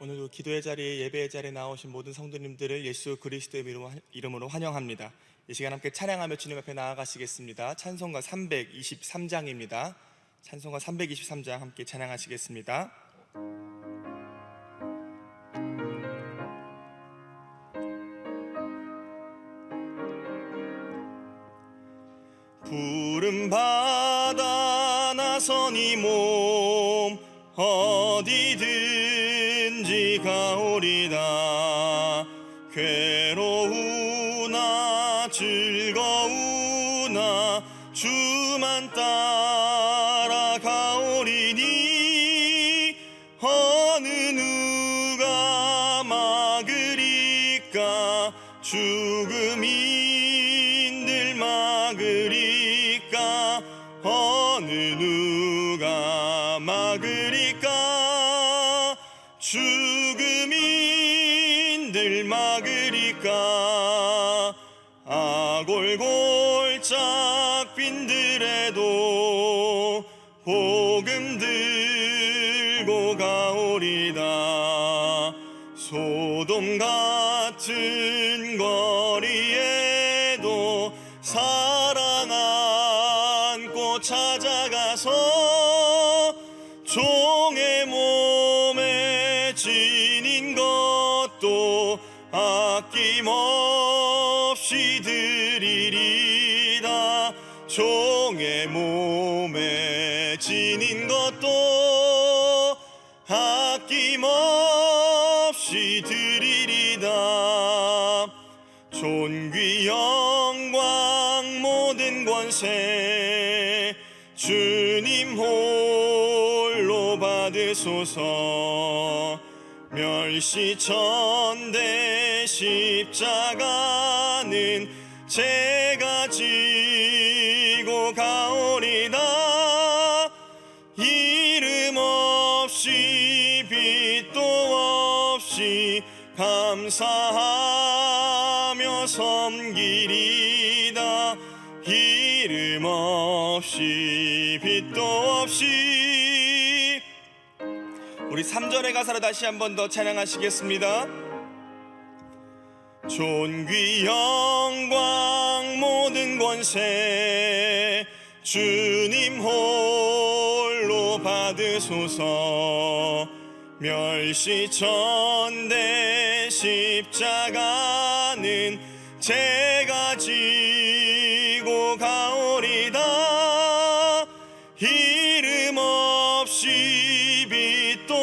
오늘도 기도의 자리에 예배의 자리에 나오신 모든 성도님들을 예수 그리스도의 이름으로 환영합니다. 이 시간 함께 찬양하며 주님 앞에 나아가시겠습니다. 찬송가 323장입니다. 찬송가 323장 함께 찬양하시겠습니다. 푸른 바다 나선 이 몸 어디든지 가오리다. 괴로우나 즐거우나 주만 따라가오리니 어느 누가 막으리까. 죽음인들 막으리까. 어느 누가 막으리까. 죽음인들 막으리까. 아골골짝 빈들에도 복음 들고 가오리다. 소돔 같은 거리에도 사랑 안고 찾아가서 종의 몸에 지닌 것도 아낌없이 드리리다. 종의 몸에 지닌 것도 아낌없이 드리리다. 존귀 영광 모든 권세 주님 홀로 받으소서. 멸시천대 십자가는 제가 지고 가오리다. 이름 없이 빛도 없이 감사하며 섬기리다. 이름 없이 빛도 없이. 우리 3절의 가사로 다시 한 번 더 찬양하시겠습니다. 존귀 영광 모든 권세 주님 홀로 받으소서. 멸시천대 십자가는 제가 지고 가오리다. 이름 없이 빛도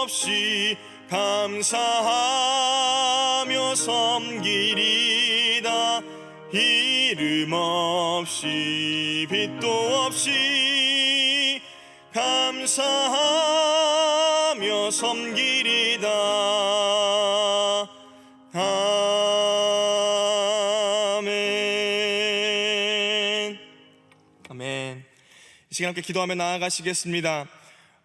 없이 감사하며 섬기리다. 이름 없이 빛도 없이 감사하며 섬기리다. 아멘. 아멘. 이 시간 함께 기도하며 나아가시겠습니다.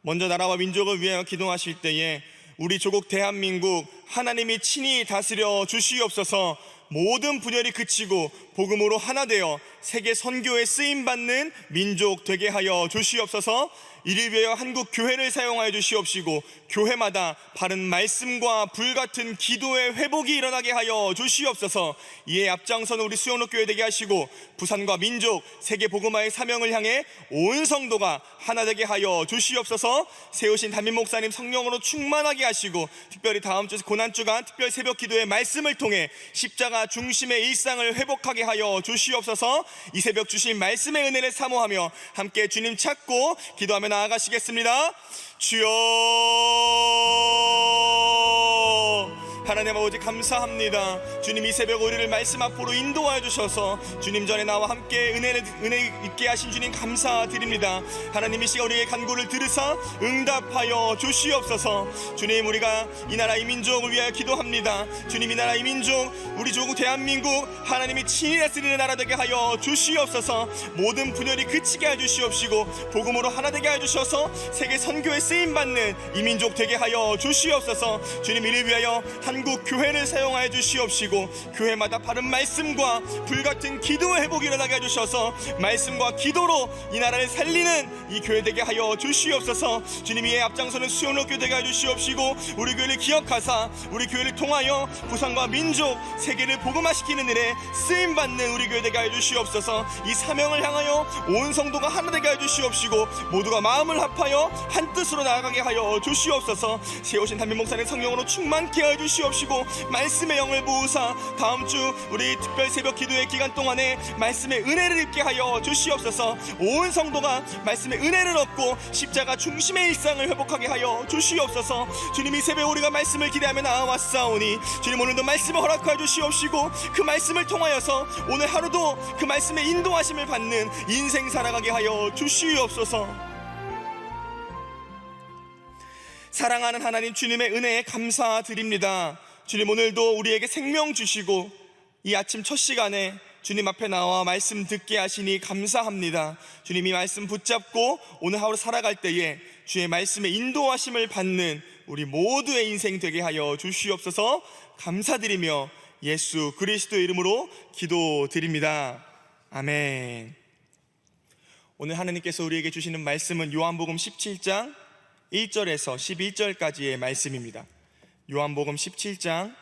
먼저 나라와 민족을 위하여 기도하실 때에 우리 조국 대한민국 하나님이 친히 다스려 주시옵소서. 모든 분열이 그치고 복음으로 하나 되어 세계 선교에 쓰임받는 민족 되게 하여 주시옵소서. 이를 위하여 한국 교회를 사용하여 주시옵시고 교회마다 바른 말씀과 불같은 기도의 회복이 일어나게 하여 주시옵소서. 이에 앞장서는 우리 수영록 교회 되게 하시고 부산과 민족 세계 복음화의 사명을 향해 온 성도가 하나 되게 하여 주시옵소서. 세우신 담임 목사님 성령으로 충만하게 하시고 특별히 다음 주 고난주간 특별 새벽 기도의 말씀을 통해 십자가 중심의 일상을 회복하게 하여 주시옵소서. 이 새벽 주신 말씀의 은혜를 사모하며 함께 주님 찾고 기도하며 나아가시겠습니다. 주여, 하나님 아버지 감사합니다. 주님 이 새벽 우리를 말씀 앞으로 인도하여 주셔서 주님 전에 나와 함께 은혜 있게 하신 주님 감사드립니다. 하나님 이 시간 우리의 간구를 들으사 응답하여 주시옵소서. 주님 우리가 이 나라 이 민족을 위하여 기도합니다. 주님 이 나라 이 민족 우리 조국 대한민국 하나님이 친히 다스리는 나라 되게 하여 주시옵소서. 모든 분열이 그치게 하여 주시옵시고 복음으로 하나 되게 하여 주셔서 세계 선교에 쓰임받는 이 민족 되게 하여 주시옵소서. 주님 이를 위하여 한 한국 교회를 사용하여 주시옵시고 교회마다 바른 말씀과 불같은 기도의 회복이 일어나게 해주셔서 말씀과 기도로 이 나라를 살리는 이 교회 되게 하여 주시옵소서. 주님, 이에 앞장서는 수영로 교회 되게 하여 주시옵시고 우리 교회를 기억하사 우리 교회를 통하여 부산과 민족 세계를 복음화시키는 일에 쓰임받는 우리 교회 되게 하여 주시옵소서. 이 사명을 향하여 온 성도가 하나 되게 하여 주시옵시고 모두가 마음을 합하여 한 뜻으로 나아가게 하여 주시옵소서. 세우신 담임 목사님 성령으로 충만케 하여 주시옵시고 말씀의 영을 부으사 다음 주 우리 특별 새벽 기도의 기간 동안에 말씀의 은혜를 입게 하여 주시옵소서. 온 성도가 말씀의 은혜를 얻고 십자가 중심의 일상을 회복하게 하여 주시옵소서. 주님, 이 새벽 우리가 말씀을 기대하며 나아왔사오니 주님, 오늘도 말씀을 허락하여 주시옵시고 그 말씀을 통하여서 오늘 하루도 그 말씀의 인도하심을 받는 인생 살아가게 하여 주시옵소서. 사랑하는 하나님, 주님의 은혜에 감사드립니다. 주님, 오늘도 우리에게 생명 주시고 이 아침 첫 시간에 주님 앞에 나와 말씀 듣게 하시니 감사합니다. 주님, 이 말씀 붙잡고 오늘 하루 살아갈 때에 주의 말씀의 인도하심을 받는 우리 모두의 인생 되게 하여 주시옵소서. 감사드리며 예수 그리스도의 이름으로 기도드립니다. 아멘. 오늘 하나님께서 우리에게 주시는 말씀은 요한복음 17장 1절에서 11절까지의 말씀입니다. 요한복음 17장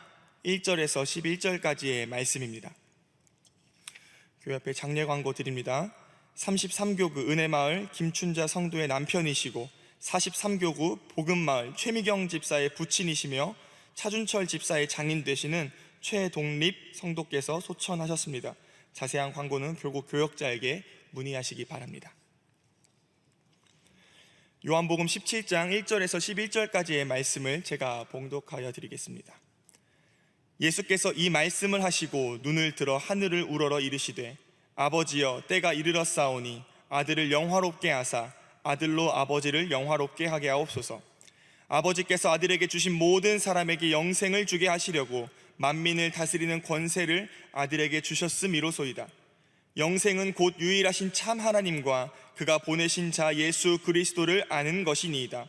1절에서 11절까지의 말씀입니다. 교회 앞에 장례 광고 드립니다. 33교구 은혜마을 김춘자 성도의 남편이시고 43교구 복음마을 최미경 집사의 부친이시며 차준철 집사의 장인 되시는 최동립 성도께서 소천하셨습니다. 자세한 광고는 교구 교역자에게 문의하시기 바랍니다. 요한복음 17장 1절에서 11절까지의 말씀을 제가 봉독하여 드리겠습니다. 예수께서 이 말씀을 하시고 눈을 들어 하늘을 우러러 이르시되 아버지여, 때가 이르렀사오니 아들을 영화롭게 하사 아들로 아버지를 영화롭게 하게 하옵소서. 아버지께서 아들에게 주신 모든 사람에게 영생을 주게 하시려고 만민을 다스리는 권세를 아들에게 주셨음이로소이다. 영생은 곧 유일하신 참 하나님과 그가 보내신 자 예수 그리스도를 아는 것이니이다.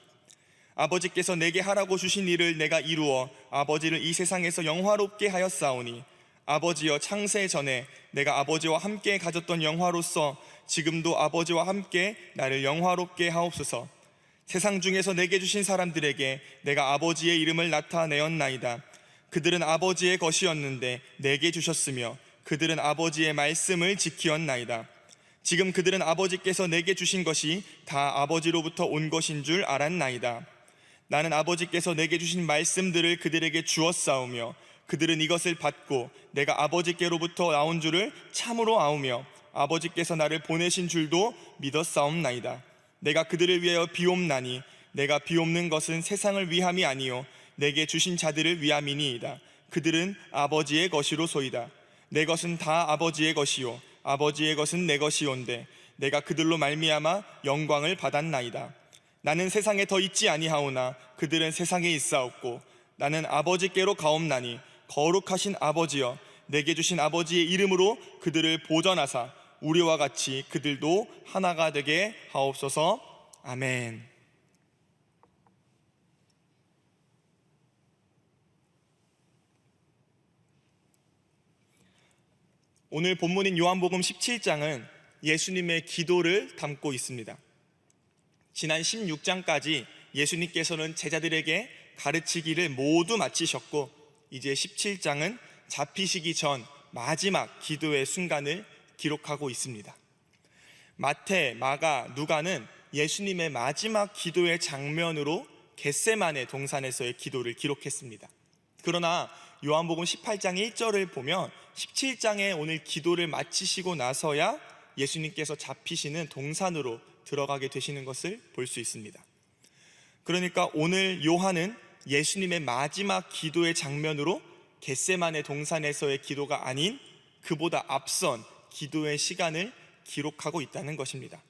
아버지께서 내게 하라고 주신 일을 내가 이루어 아버지를 이 세상에서 영화롭게 하였사오니 아버지여, 창세 전에 내가 아버지와 함께 가졌던 영화로서 지금도 아버지와 함께 나를 영화롭게 하옵소서. 세상 중에서 내게 주신 사람들에게 내가 아버지의 이름을 나타내었나이다. 그들은 아버지의 것이었는데 내게 주셨으며 그들은 아버지의 말씀을 지키었나이다. 지금 그들은 아버지께서 내게 주신 것이 다 아버지로부터 온 것인 줄 알았나이다. 나는 아버지께서 내게 주신 말씀들을 그들에게 주었사오며 그들은 이것을 받고 내가 아버지께로부터 나온 줄을 참으로 아우며 아버지께서 나를 보내신 줄도 믿었사옵나이다. 내가 그들을 위하여 비옵나니 내가 비옵는 것은 세상을 위함이 아니요 내게 주신 자들을 위함이니이다. 그들은 아버지의 것이로소이다. 내 것은 다 아버지의 것이요 아버지의 것은 내 것이온데 내가 그들로 말미암아 영광을 받았나이다. 나는 세상에 더 있지 아니하오나 그들은 세상에 있사옵고 나는 아버지께로 가옵나니 거룩하신 아버지여, 내게 주신 아버지의 이름으로 그들을 보전하사 우리와 같이 그들도 하나가 되게 하옵소서. 아멘. 오늘 본문인 요한복음 17장은 예수님의 기도를 담고 있습니다. 지난 16장까지 예수님께서는 제자들에게 가르치기를 모두 마치셨고 이제 17장은 잡히시기 전 마지막 기도의 순간을 기록하고 있습니다. 마태, 마가, 누가는 예수님의 마지막 기도의 장면으로 겟세마네 동산에서의 기도를 기록했습니다. 그러나 요한복음 18장 1절을 보면 17장에 오늘 기도를 마치시고 나서야 예수님께서 잡히시는 동산으로 들어가게 되시는 것을 볼 수 있습니다. 그러니까 오늘 요한은 예수님의 마지막 기도의 장면으로 겟세마네 동산에서의 기도가 아닌 그보다 앞선 기도의 시간을 기록하고 있다는 것입니다.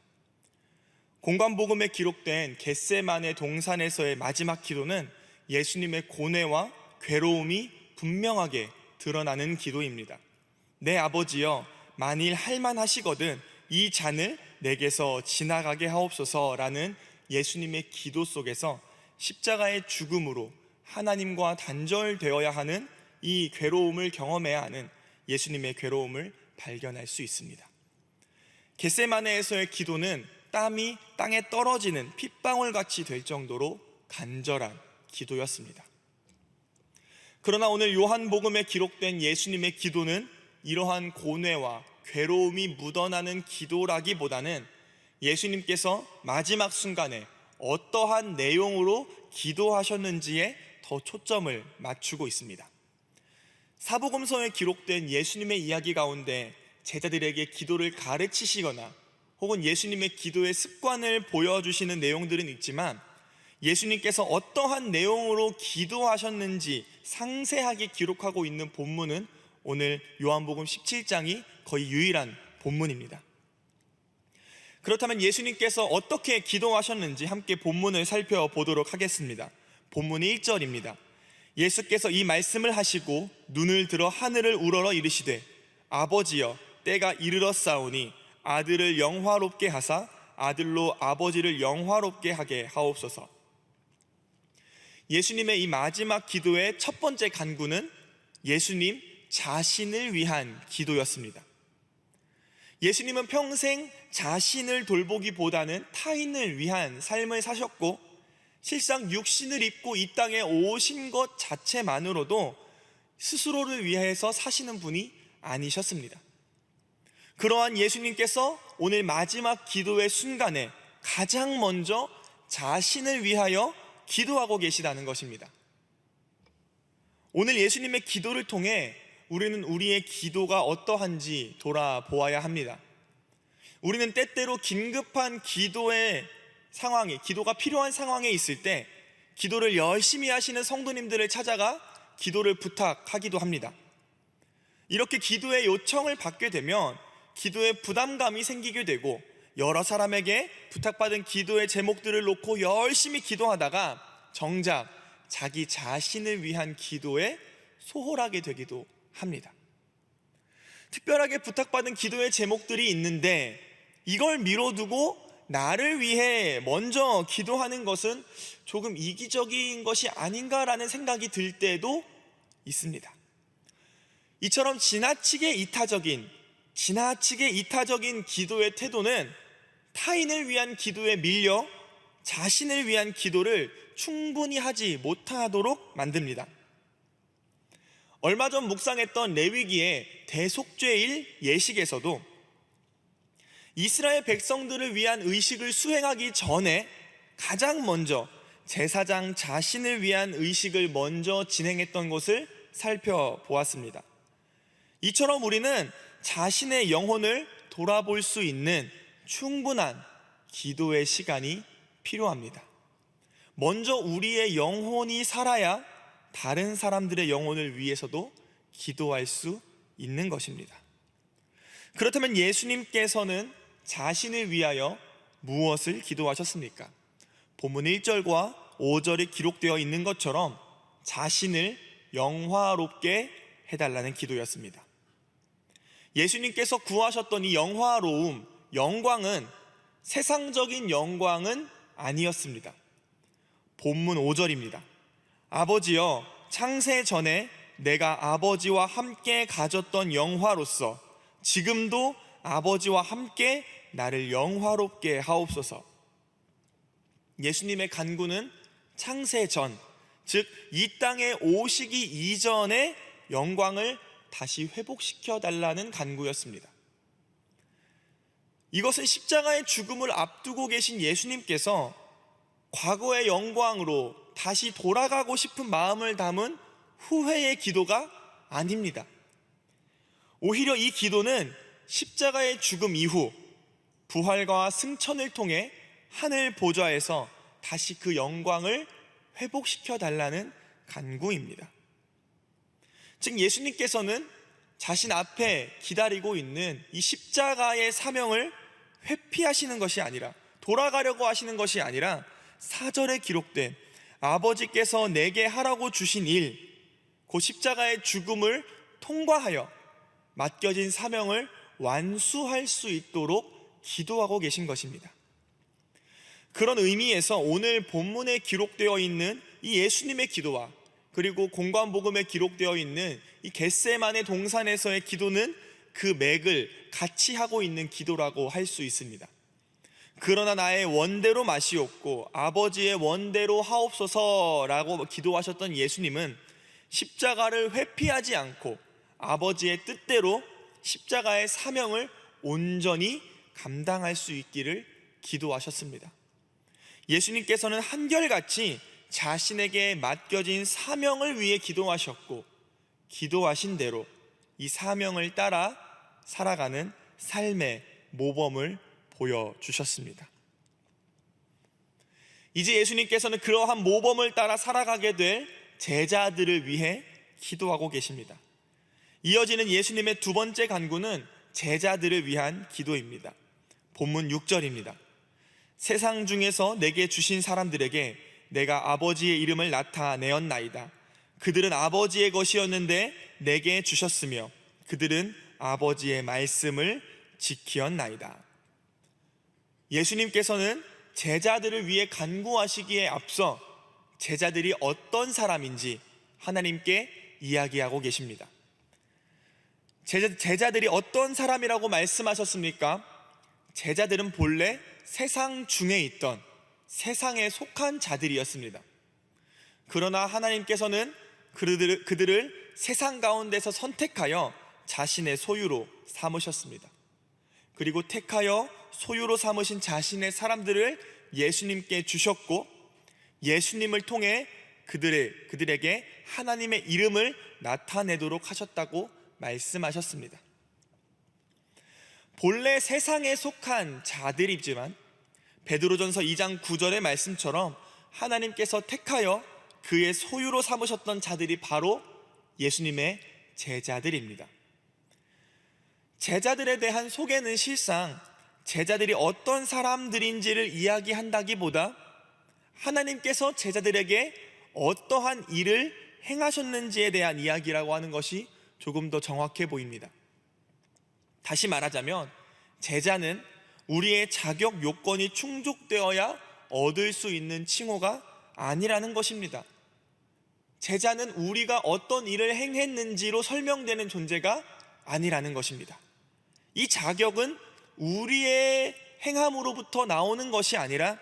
공관복음에 기록된 겟세마네 동산에서의 마지막 기도는 예수님의 고뇌와 괴로움이 분명하게 드러나는 기도입니다. 내 아버지여, 만일 할만하시거든 이 잔을 내게서 지나가게 하옵소서라는 예수님의 기도 속에서 십자가의 죽음으로 하나님과 단절되어야 하는 이 괴로움을 경험해야 하는 예수님의 괴로움을 발견할 수 있습니다. 겟세마네에서의 기도는 땀이 땅에 떨어지는 핏방울같이 될 정도로 간절한 기도였습니다. 그러나 오늘 요한복음에 기록된 예수님의 기도는 이러한 고뇌와 괴로움이 묻어나는 기도라기보다는 예수님께서 마지막 순간에 어떠한 내용으로 기도하셨는지에 더 초점을 맞추고 있습니다. 사복음서에 기록된 예수님의 이야기 가운데 제자들에게 기도를 가르치시거나 혹은 예수님의 기도의 습관을 보여주시는 내용들은 있지만, 예수님께서 어떠한 내용으로 기도하셨는지 상세하게 기록하고 있는 본문은 오늘 요한복음 17장이 거의 유일한 본문입니다. 그렇다면 예수님께서 어떻게 기도하셨는지 함께 본문을 살펴보도록 하겠습니다. 본문 1절입니다. 예수께서 이 말씀을 하시고 눈을 들어 하늘을 우러러 이르시되 아버지여 때가 이르렀사오니 아들을 영화롭게 하사 아들로 아버지를 영화롭게 하게 하옵소서. 예수님의 이 마지막 기도의 첫 번째 간구는 예수님 자신을 위한 기도였습니다. 예수님은 평생 자신을 돌보기보다는 타인을 위한 삶을 사셨고, 실상 육신을 입고 이 땅에 오신 것 자체만으로도 스스로를 위해서 사시는 분이 아니셨습니다. 그러한 예수님께서 오늘 마지막 기도의 순간에 가장 먼저 자신을 위하여 기도하고 계시다는 것입니다. 오늘 예수님의 기도를 통해 우리는 우리의 기도가 어떠한지 돌아보아야 합니다. 우리는 때때로 긴급한 기도의 상황에, 기도가 필요한 상황에 있을 때 기도를 열심히 하시는 성도님들을 찾아가 기도를 부탁하기도 합니다. 이렇게 기도의 요청을 받게 되면 기도의 부담감이 생기게 되고, 여러 사람에게 부탁받은 기도의 제목들을 놓고 열심히 기도하다가 정작 자기 자신을 위한 기도에 소홀하게 되기도 합니다. 특별하게 부탁받은 기도의 제목들이 있는데 이걸 미뤄두고 나를 위해 먼저 기도하는 것은 조금 이기적인 것이 아닌가라는 생각이 들 때도 있습니다. 이처럼 지나치게 이타적인 기도의 태도는 타인을 위한 기도에 밀려 자신을 위한 기도를 충분히 하지 못하도록 만듭니다. 얼마 전 묵상했던 레위기의 대속죄일 예식에서도 이스라엘 백성들을 위한 의식을 수행하기 전에 가장 먼저 제사장 자신을 위한 의식을 먼저 진행했던 것을 살펴보았습니다. 이처럼 우리는 자신의 영혼을 돌아볼 수 있는 충분한 기도의 시간이 필요합니다. 먼저 우리의 영혼이 살아야 다른 사람들의 영혼을 위해서도 기도할 수 있는 것입니다. 그렇다면 예수님께서는 자신을 위하여 무엇을 기도하셨습니까? 본문 1절과 5절에 기록되어 있는 것처럼 자신을 영화롭게 해달라는 기도였습니다. 예수님께서 구하셨던 이 영화로움, 영광은 세상적인 영광은 아니었습니다. 본문 5절입니다. 아버지여, 창세 전에 내가 아버지와 함께 가졌던 영화로서 지금도 아버지와 함께 나를 영화롭게 하옵소서. 예수님의 간구는 창세 전, 즉 이 땅에 오시기 이전의 영광을 다시 회복시켜 달라는 간구였습니다. 이것은 십자가의 죽음을 앞두고 계신 예수님께서 과거의 영광으로 다시 돌아가고 싶은 마음을 담은 후회의 기도가 아닙니다. 오히려 이 기도는 십자가의 죽음 이후 부활과 승천을 통해 하늘 보좌에서 다시 그 영광을 회복시켜 달라는 간구입니다. 즉 예수님께서는 자신 앞에 기다리고 있는 이 십자가의 사명을 회피하시는 것이 아니라, 돌아가려고 하시는 것이 아니라 4절에 기록된 아버지께서 내게 하라고 주신 일, 그 십자가의 죽음을 통과하여 맡겨진 사명을 완수할 수 있도록 기도하고 계신 것입니다. 그런 의미에서 오늘 본문에 기록되어 있는 이 예수님의 기도와 그리고 공관복음에 기록되어 있는 이 겟세마네 동산에서의 기도는 그 맥을 같이 하고 있는 기도라고 할 수 있습니다. 그러나 나의 원대로 마시옵고 아버지의 원대로 하옵소서라고 기도하셨던 예수님은 십자가를 회피하지 않고 아버지의 뜻대로 십자가의 사명을 온전히 감당할 수 있기를 기도하셨습니다. 예수님께서는 한결같이 자신에게 맡겨진 사명을 위해 기도하셨고, 기도하신 대로 이 사명을 따라 살아가는 삶의 모범을 보여주셨습니다. 이제 예수님께서는 그러한 모범을 따라 살아가게 될 제자들을 위해 기도하고 계십니다. 이어지는 예수님의 두 번째 간구는 제자들을 위한 기도입니다. 본문 6절입니다. 세상 중에서 내게 주신 사람들에게 내가 아버지의 이름을 나타내었나이다. 그들은 아버지의 것이었는데 내게 주셨으며 그들은 아버지의 말씀을 지키었나이다. 예수님께서는 제자들을 위해 간구하시기에 앞서 제자들이 어떤 사람인지 하나님께 이야기하고 계십니다. 제자들이 어떤 사람이라고 말씀하셨습니까? 제자들은 본래 세상 중에 있던 세상에 속한 자들이었습니다. 그러나 하나님께서는 그들을 세상 가운데서 선택하여 자신의 소유로 삼으셨습니다. 그리고 택하여 소유로 삼으신 자신의 사람들을 예수님께 주셨고, 예수님을 통해 그들에게 하나님의 이름을 나타내도록 하셨다고 말씀하셨습니다. 본래 세상에 속한 자들이지만 베드로전서 2장 9절의 말씀처럼 하나님께서 택하여 그의 소유로 삼으셨던 자들이 바로 예수님의 제자들입니다. 제자들에 대한 소개는 실상 제자들이 어떤 사람들인지를 이야기한다기보다 하나님께서 제자들에게 어떠한 일을 행하셨는지에 대한 이야기라고 하는 것이 조금 더 정확해 보입니다. 다시 말하자면 제자는 우리의 자격 요건이 충족되어야 얻을 수 있는 칭호가 아니라는 것입니다. 제자는 우리가 어떤 일을 행했는지로 설명되는 존재가 아니라는 것입니다. 이 자격은 우리의 행함으로부터 나오는 것이 아니라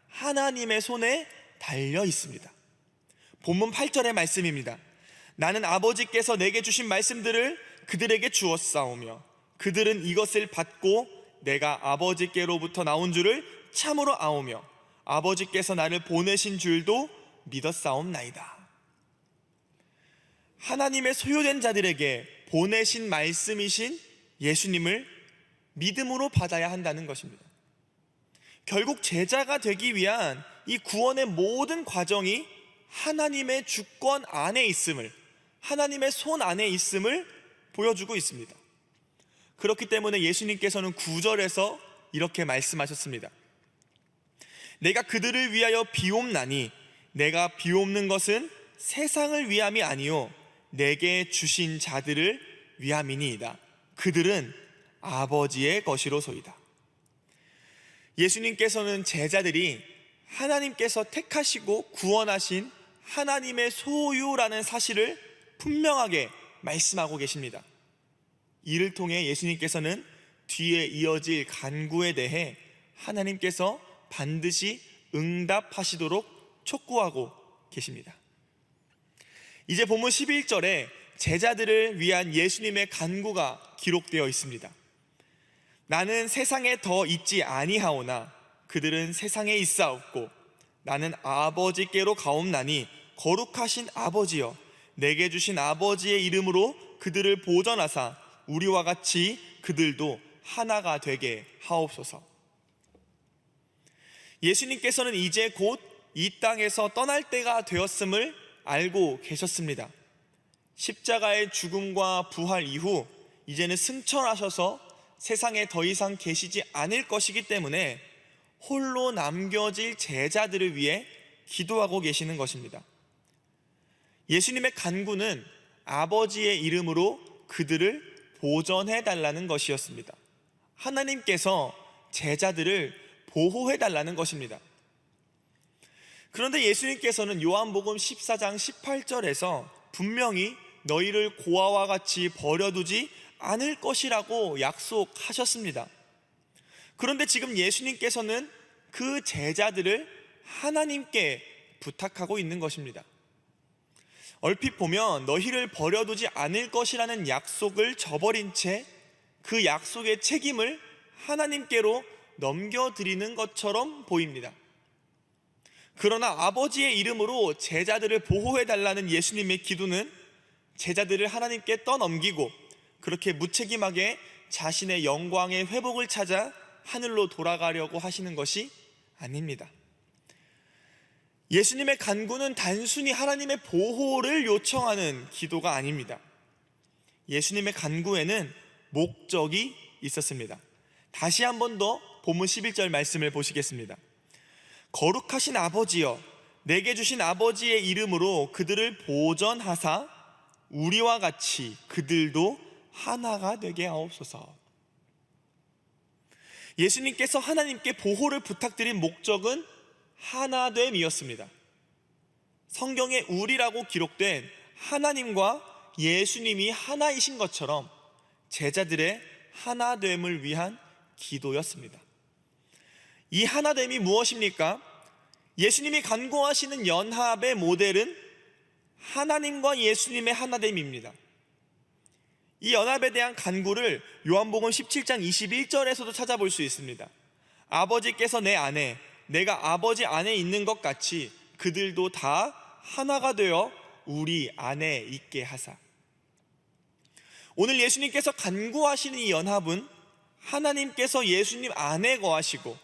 하나님의 손에 달려 있습니다. 본문 8절의 말씀입니다. 나는 아버지께서 내게 주신 말씀들을 그들에게 주었사오며 그들은 이것을 받고 내가 아버지께로부터 나온 줄을 참으로 아오며 아버지께서 나를 보내신 줄도 믿었사옵나이다. 하나님의 소유된 자들에게 보내신 말씀이신 예수님을 믿음으로 받아야 한다는 것입니다. 결국 제자가 되기 위한 이 구원의 모든 과정이 하나님의 주권 안에 있음을, 하나님의 손 안에 있음을 보여주고 있습니다. 그렇기 때문에 예수님께서는 9절에서 이렇게 말씀하셨습니다. 내가 그들을 위하여 비옵나니 내가 비옵는 것은 세상을 위함이 아니요 내게 주신 자들을 위함이니이다. 그들은 아버지의 것이로소이다. 예수님께서는 제자들이 하나님께서 택하시고 구원하신 하나님의 소유라는 사실을 분명하게 말씀하고 계십니다. 이를 통해 예수님께서는 뒤에 이어질 간구에 대해 하나님께서 반드시 응답하시도록 촉구하고 계십니다. 이제 본문 11절에 제자들을 위한 예수님의 간구가 기록되어 있습니다. 나는 세상에 더 있지 아니하오나 그들은 세상에 있사옵고 나는 아버지께로 가옵나니 거룩하신 아버지여 내게 주신 아버지의 이름으로 그들을 보전하사 우리와 같이 그들도 하나가 되게 하옵소서. 예수님께서는 이제 곧 이 땅에서 떠날 때가 되었음을 알고 계셨습니다. 십자가의 죽음과 부활 이후 이제는 승천하셔서 세상에 더 이상 계시지 않을 것이기 때문에 홀로 남겨질 제자들을 위해 기도하고 계시는 것입니다. 예수님의 간구는 아버지의 이름으로 그들을 보전해 달라는 것이었습니다. 하나님께서 제자들을 보호해 달라는 것입니다. 그런데 예수님께서는 요한복음 14장 18절에서 분명히 너희를 고아와 같이 버려두지 않을 것이라고 약속하셨습니다. 그런데 지금 예수님께서는 그 제자들을 하나님께 부탁하고 있는 것입니다. 얼핏 보면 너희를 버려두지 않을 것이라는 약속을 저버린 채 그 약속의 책임을 하나님께로 넘겨드리는 것처럼 보입니다. 그러나 아버지의 이름으로 제자들을 보호해달라는 예수님의 기도는 제자들을 하나님께 떠넘기고 그렇게 무책임하게 자신의 영광의 회복을 찾아 하늘로 돌아가려고 하시는 것이 아닙니다. 예수님의 간구는 단순히 하나님의 보호를 요청하는 기도가 아닙니다. 예수님의 간구에는 목적이 있었습니다. 다시 한 번 더 본문 11절 말씀을 보시겠습니다. 거룩하신 아버지여, 내게 주신 아버지의 이름으로 그들을 보전하사 우리와 같이 그들도 하나가 되게 하옵소서. 예수님께서 하나님께 보호를 부탁드린 목적은 하나됨이었습니다. 성경에 우리라고 기록된 하나님과 예수님이 하나이신 것처럼 제자들의 하나됨을 위한 기도였습니다. 이 하나됨이 무엇입니까? 예수님이 간구하시는 연합의 모델은 하나님과 예수님의 하나됨입니다. 이 연합에 대한 간구를 요한복음 17장 21절에서도 찾아볼 수 있습니다. 아버지께서 내 안에, 내가 아버지 안에 있는 것 같이 그들도 다 하나가 되어 우리 안에 있게 하사. 오늘 예수님께서 간구하시는 이 연합은 하나님께서 예수님 안에 거하시고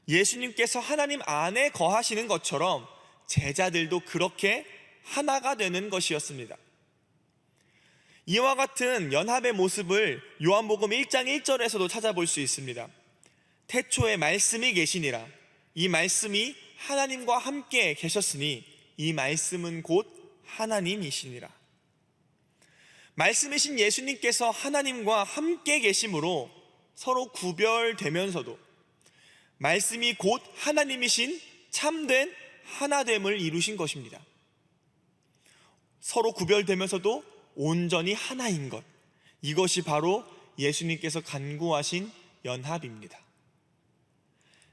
예수님께서 하나님 안에 거하시는 것처럼 제자들도 그렇게 하나가 되는 것이었습니다. 이와 같은 연합의 모습을 요한복음 1장 1절에서도 찾아볼 수 있습니다. 태초에 말씀이 계시니라. 이 말씀이 하나님과 함께 계셨으니 이 말씀은 곧 하나님이시니라. 말씀이신 예수님께서 하나님과 함께 계심으로 서로 구별되면서도 말씀이 곧 하나님이신 참된 하나됨을 이루신 것입니다. 서로 구별되면서도 온전히 하나인 것, 이것이 바로 예수님께서 간구하신 연합입니다.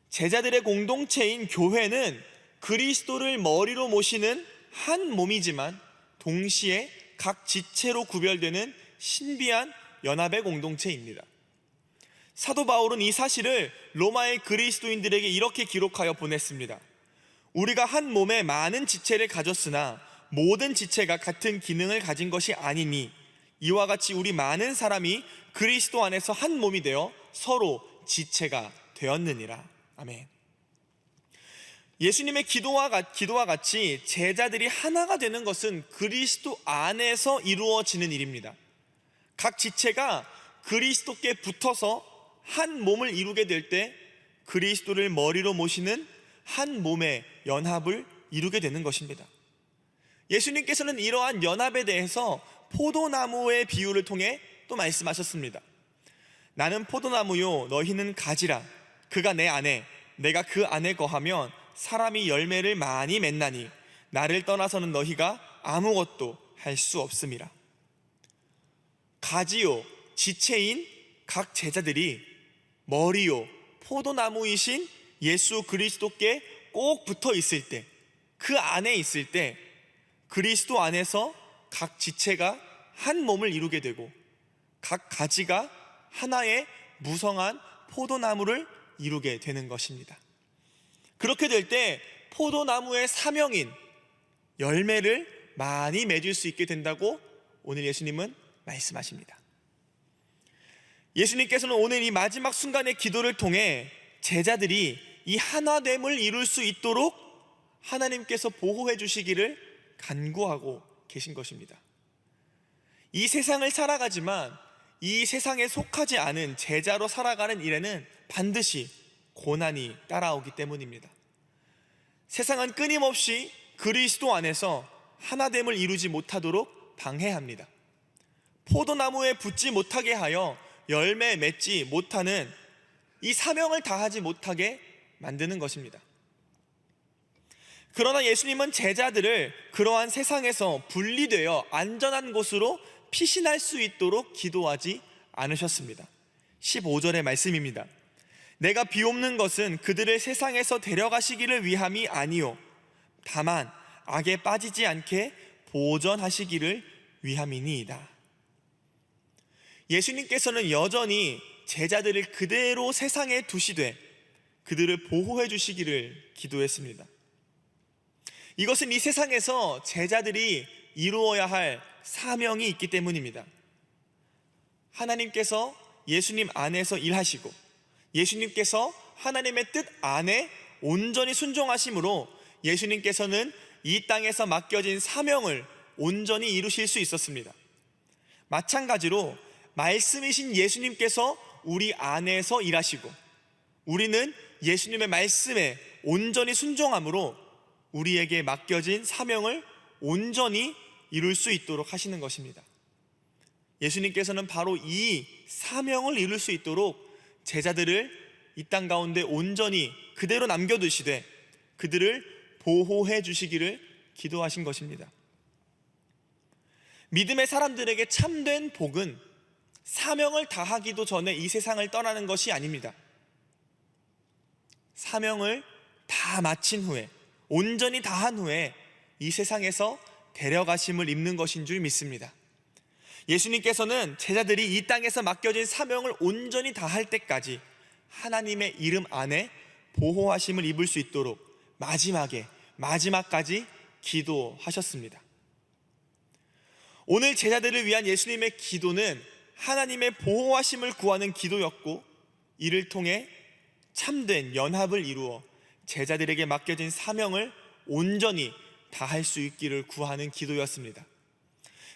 제자들의 공동체인 교회는 그리스도를 머리로 모시는 한 몸이지만 동시에 각 지체로 구별되는 신비한 연합의 공동체입니다. 사도 바울은 이 사실을 로마의 그리스도인들에게 이렇게 기록하여 보냈습니다. 우리가 한 몸에 많은 지체를 가졌으나 모든 지체가 같은 기능을 가진 것이 아니니 이와 같이 우리 많은 사람이 그리스도 안에서 한 몸이 되어 서로 지체가 되었느니라. 아멘. 예수님의 기도와 같이 제자들이 하나가 되는 것은 그리스도 안에서 이루어지는 일입니다. 각 지체가 그리스도께 붙어서 한 몸을 이루게 될 때 그리스도를 머리로 모시는 한 몸의 연합을 이루게 되는 것입니다. 예수님께서는 이러한 연합에 대해서 포도나무의 비유를 통해 또 말씀하셨습니다. 나는 포도나무요 너희는 가지라. 그가 내 안에 내가 그 안에 거하면 사람이 열매를 많이 맺나니 나를 떠나서는 너희가 아무것도 할 수 없음이라. 가지요 지체인 각 제자들이 머리요 포도나무이신 예수 그리스도께 꼭 붙어 있을 때, 그 안에 있을 때 그리스도 안에서 각 지체가 한 몸을 이루게 되고 각 가지가 하나의 무성한 포도나무를 이루게 되는 것입니다. 그렇게 될 때 포도나무의 사명인 열매를 많이 맺을 수 있게 된다고 오늘 예수님은 말씀하십니다. 예수님께서는 오늘 이 마지막 순간의 기도를 통해 제자들이 이 하나됨을 이룰 수 있도록 하나님께서 보호해 주시기를 간구하고 계신 것입니다. 이 세상을 살아가지만 이 세상에 속하지 않은 제자로 살아가는 일에는 반드시 고난이 따라오기 때문입니다. 세상은 끊임없이 그리스도 안에서 하나됨을 이루지 못하도록 방해합니다. 포도나무에 붙지 못하게 하여 열매 맺지 못하는 이 사명을 다하지 못하게 만드는 것입니다. 그러나 예수님은 제자들을 그러한 세상에서 분리되어 안전한 곳으로 피신할 수 있도록 기도하지 않으셨습니다. 15절의 말씀입니다. 내가 비옵는 것은 그들을 세상에서 데려가시기를 위함이 아니요 다만 악에 빠지지 않게 보전하시기를 위함이니이다. 예수님께서는 여전히 제자들을 그대로 세상에 두시되 그들을 보호해 주시기를 기도했습니다. 이것은 이 세상에서 제자들이 이루어야 할 사명이 있기 때문입니다. 하나님께서 예수님 안에서 일하시고 예수님께서 하나님의 뜻 안에 온전히 순종하심으로 예수님께서는 이 땅에서 맡겨진 사명을 온전히 이루실 수 있었습니다. 마찬가지로 말씀이신 예수님께서 우리 안에서 일하시고 우리는 예수님의 말씀에 온전히 순종함으로 우리에게 맡겨진 사명을 온전히 이룰 수 있도록 하시는 것입니다. 예수님께서는 바로 이 사명을 이룰 수 있도록 제자들을 이 땅 가운데 온전히 그대로 남겨두시되 그들을 보호해 주시기를 기도하신 것입니다. 믿음의 사람들에게 참된 복은 사명을 다하기도 전에 이 세상을 떠나는 것이 아닙니다. 사명을 다 마친 후에 온전히 다한 후에 이 세상에서 데려가심을 입는 것인 줄 믿습니다. 예수님께서는 제자들이 이 땅에서 맡겨진 사명을 온전히 다할 때까지 하나님의 이름 안에 보호하심을 입을 수 있도록 마지막까지 기도하셨습니다. 오늘 제자들을 위한 예수님의 기도는 하나님의 보호하심을 구하는 기도였고 이를 통해 참된 연합을 이루어 제자들에게 맡겨진 사명을 온전히 다할 수 있기를 구하는 기도였습니다.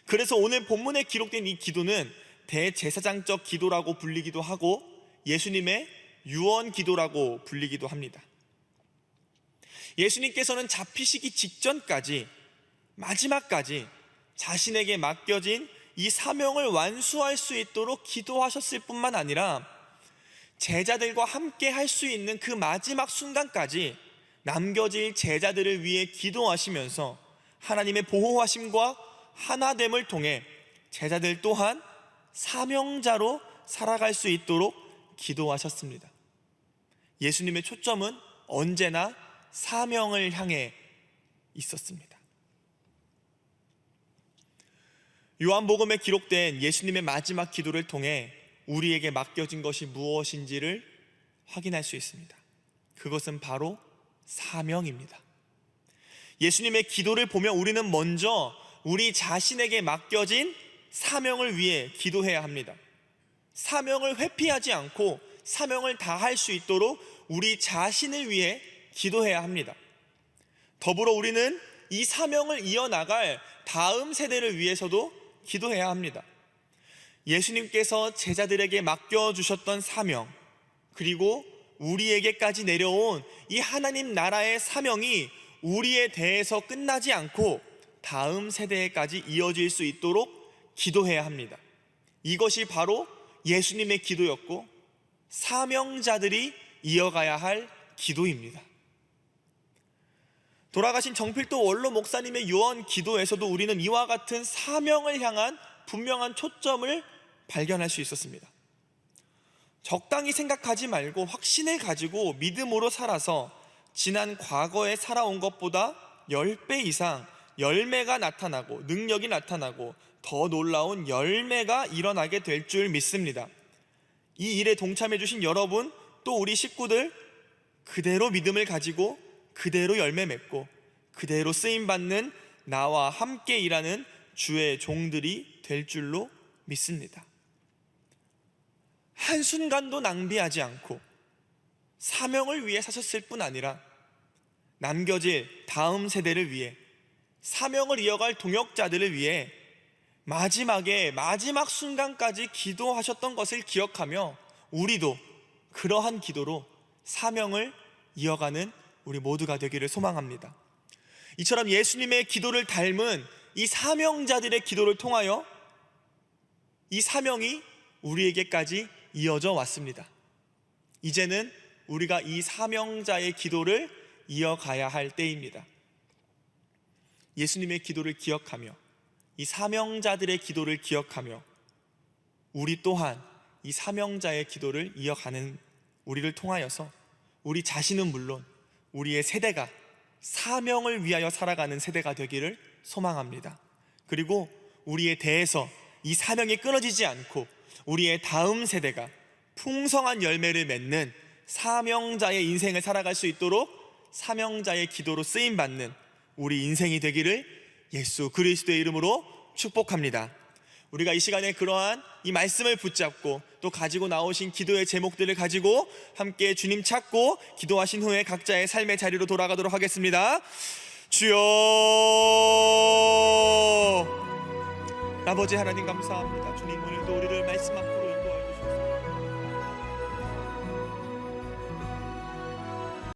그래서 오늘 본문에 기록된 이 기도는 대제사장적 기도라고 불리기도 하고 예수님의 유언 기도라고 불리기도 합니다. 예수님께서는 잡히시기 직전까지 마지막까지 자신에게 맡겨진 이 사명을 완수할 수 있도록 기도하셨을 뿐만 아니라 제자들과 함께 할 수 있는 그 마지막 순간까지 남겨질 제자들을 위해 기도하시면서 하나님의 보호하심과 하나됨을 통해 제자들 또한 사명자로 살아갈 수 있도록 기도하셨습니다. 예수님의 초점은 언제나 사명을 향해 있었습니다. 요한복음에 기록된 예수님의 마지막 기도를 통해 우리에게 맡겨진 것이 무엇인지를 확인할 수 있습니다. 그것은 바로 사명입니다. 예수님의 기도를 보면 우리는 먼저 우리 자신에게 맡겨진 사명을 위해 기도해야 합니다. 사명을 회피하지 않고 사명을 다할 수 있도록 우리 자신을 위해 기도해야 합니다. 더불어 우리는 이 사명을 이어나갈 다음 세대를 위해서도 기도해야 합니다. 예수님께서 제자들에게 맡겨주셨던 사명, 그리고 우리에게까지 내려온 이 하나님 나라의 사명이 우리에 대해서 끝나지 않고 다음 세대에까지 이어질 수 있도록 기도해야 합니다. 이것이 바로 예수님의 기도였고 사명자들이 이어가야 할 기도입니다. 돌아가신 정필도 원로 목사님의 유언 기도에서도 우리는 이와 같은 사명을 향한 분명한 초점을 발견할 수 있었습니다. 적당히 생각하지 말고 확신을 가지고 믿음으로 살아서 지난 과거에 살아온 것보다 10배 이상 열매가 나타나고 능력이 나타나고 더 놀라운 열매가 일어나게 될 줄 믿습니다. 이 일에 동참해 주신 여러분, 또 우리 식구들 그대로 믿음을 가지고 그대로 열매 맺고 그대로 쓰임받는 나와 함께 일하는 주의 종들이 될 줄로 믿습니다. 한순간도 낭비하지 않고 사명을 위해 사셨을 뿐 아니라 남겨질 다음 세대를 위해 사명을 이어갈 동역자들을 위해 마지막 순간까지 기도하셨던 것을 기억하며 우리도 그러한 기도로 사명을 이어가는 우리 모두가 되기를 소망합니다. 이처럼 예수님의 기도를 닮은 이 사명자들의 기도를 통하여 이 사명이 우리에게까지 이어져 왔습니다. 이제는 우리가 이 사명자의 기도를 이어가야 할 때입니다. 예수님의 기도를 기억하며 이 사명자들의 기도를 기억하며 우리 또한 이 사명자의 기도를 이어가는 우리를 통하여서 우리 자신은 물론 우리의 세대가 사명을 위하여 살아가는 세대가 되기를 소망합니다. 그리고 우리에 대해서 이 사명이 끊어지지 않고 우리의 다음 세대가 풍성한 열매를 맺는 사명자의 인생을 살아갈 수 있도록 사명자의 기도로 쓰임받는 우리 인생이 되기를 예수 그리스도의 이름으로 축복합니다. 우리가 이 시간에 그러한 이 말씀을 붙잡고 또 가지고 나오신 기도의 제목들을 가지고 함께 주님 찾고 기도하신 후에 각자의 삶의 자리로 돌아가도록 하겠습니다. 주여, 아버지 하나님 감사합니다. 주님 오늘도 우리를 말씀 앞으로